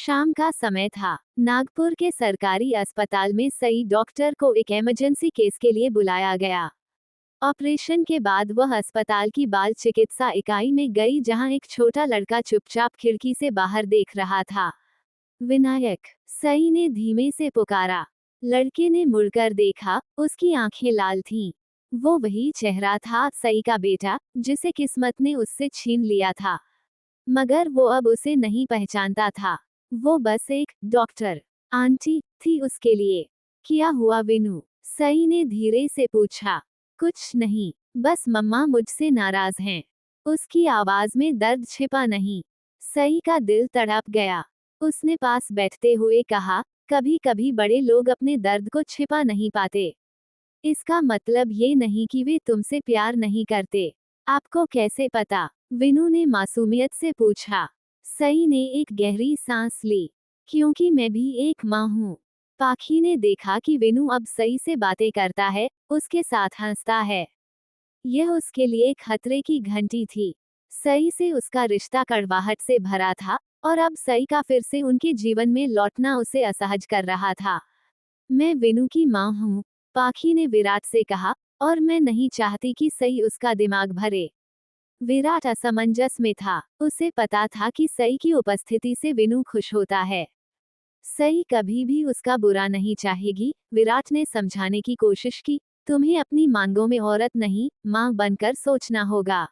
शाम का समय था। नागपुर के सरकारी अस्पताल में सई डॉक्टर को एक इमरजेंसी केस के लिए बुलाया गया। ऑपरेशन के बाद वह अस्पताल की बाल चिकित्सा इकाई में गई, जहां एक छोटा लड़का चुपचाप खिड़की से बाहर देख रहा था। विनायक, सई ने धीमे से पुकारा। लड़के ने मुड़कर देखा, उसकी आंखें लाल थीं। वो वही चेहरा था, सई का बेटा, जिसे किस्मत ने उससे छीन लिया था। मगर वो अब उसे नहीं पहचानता था। वो बस एक डॉक्टर आंटी थी उसके लिए। क्या हुआ विनू? सई ने धीरे से पूछा। कुछ नहीं, बस मम्मा मुझसे नाराज हैं। उसकी आवाज में दर्द छिपा नहीं। सई का दिल तड़प गया। उसने पास बैठते हुए कहा, कभी कभी बड़े लोग अपने दर्द को छिपा नहीं पाते। इसका मतलब ये नहीं कि वे तुमसे प्यार नहीं करते। आपको कैसे पता? विनू ने मासूमियत से पूछा। सई ने एक गहरी सांस ली। क्योंकि मैं भी एक माँ हूँ। पाखी ने देखा कि विनू अब सई से बातें करता है, उसके साथ हंसता है। यह उसके लिए खतरे की घंटी थी। सई से उसका रिश्ता कड़वाहट से भरा था, और अब सई का फिर से उनके जीवन में लौटना उसे असहज कर रहा था। मैं विनू की माँ हूँ, पाखी ने विराट से कहा, और मैं नहीं चाहती कि सई उसका दिमाग भरे। विराट असमंजस में था। उसे पता था कि सई की उपस्थिति से विनू खुश होता है। सई कभी भी उसका बुरा नहीं चाहेगी। विराट ने समझाने की कोशिश की, तुम्हें अपनी मांगों में औरत नहीं, माँ बनकर सोचना होगा।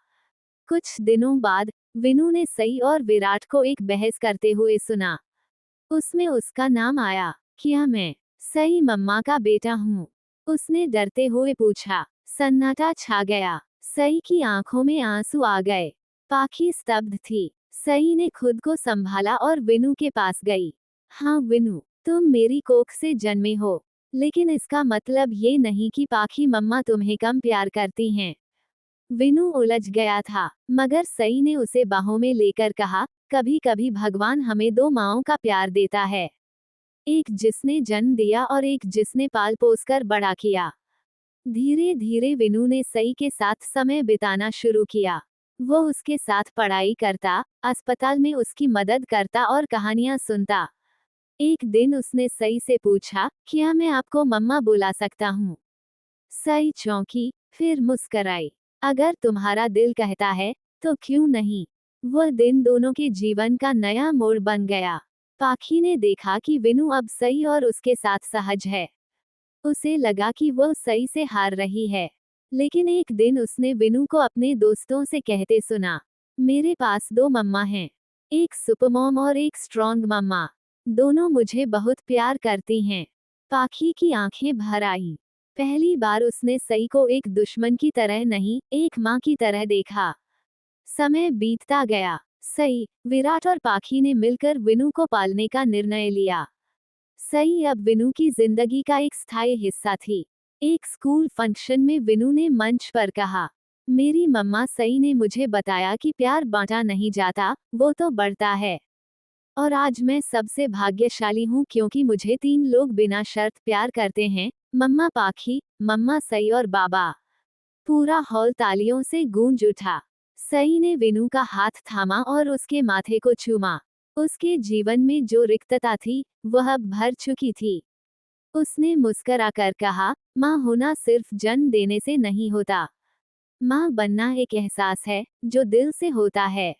कुछ दिनों बाद विनू ने सई और विराट को एक बहस करते हुए सुना। उसमें उसका नाम आया। क्या मैं सई मम्मा का बेटा हूँ? उसने डरते हुए पूछा। सन्नाटा छा गया। सई की आंखों में आंसू आ गए। पाखी स्तब्ध थी। सई ने खुद को संभाला और विनू के पास गई। हाँ विनू, तुम मेरी कोख से जन्मे हो। लेकिन इसका मतलब ये नहीं कि पाखी मम्मा तुम्हें कम प्यार करती हैं। विनू उलझ गया था, मगर सई ने उसे बाहों में लेकर कहा, कभी कभी भगवान हमें दो माँओं का प्यार देता है। एक जिसने जन्म दिया और एक जिसने पाल पोस कर बड़ा किया। धीरे धीरे विनू ने सई के साथ समय बिताना शुरू किया। वो उसके साथ पढ़ाई करता, अस्पताल में उसकी मदद करता और कहानियां सुनता। एक दिन उसने सई से पूछा, क्या मैं आपको मम्मा बुला सकता हूँ? सई चौंकी, फिर मुस्कराई। अगर तुम्हारा दिल कहता है, तो क्यों नहीं? वह दिन दोनों के जीवन का नया मोड़ बन गया। पाखी ने देखा कि विनू अब सई और उसके साथ सहज है। उसे लगा कि वह सई से हार रही है। लेकिन एक दिन उसने विनू को अपने दोस्तों से कहते सुना, मेरे पास दो मम्मा हैं। एक सुपरमॉम और एक स्ट्रॉन्ग मम्मा। दोनों मुझे बहुत प्यार करती हैं। पाखी की आंखें भर आईं। पहली बार उसने सई को एक दुश्मन की तरह नहीं, एक माँ की तरह देखा। समय बीतता गया। सई, विराट और पाखी ने मिलकर विनू को पालने का निर्णय लिया। सई अब विनू की जिंदगी का एक स्थायी हिस्सा थी। एक स्कूल फंक्शन में विनू ने मंच पर कहा, मेरी मम्मा सई ने मुझे बताया कि प्यार बांटा नहीं जाता, वो तो बढ़ता है। और आज मैं सबसे भाग्यशाली हूँ, क्योंकि मुझे तीन लोग बिना शर्त प्यार करते हैं, मम्मा पाखी, मम्मा सई और बाबा। पूरा हॉल तालियों से गूंज उठा। सई ने विनू का हाथ थामा और उसके माथे को चूमा। उसके जीवन में जो रिक्तता थी, वह अब भर चुकी थी। उसने मुस्कराकर कहा, माँ होना सिर्फ जन्म देने से नहीं होता। माँ बनना एक एहसास है, जो दिल से होता है।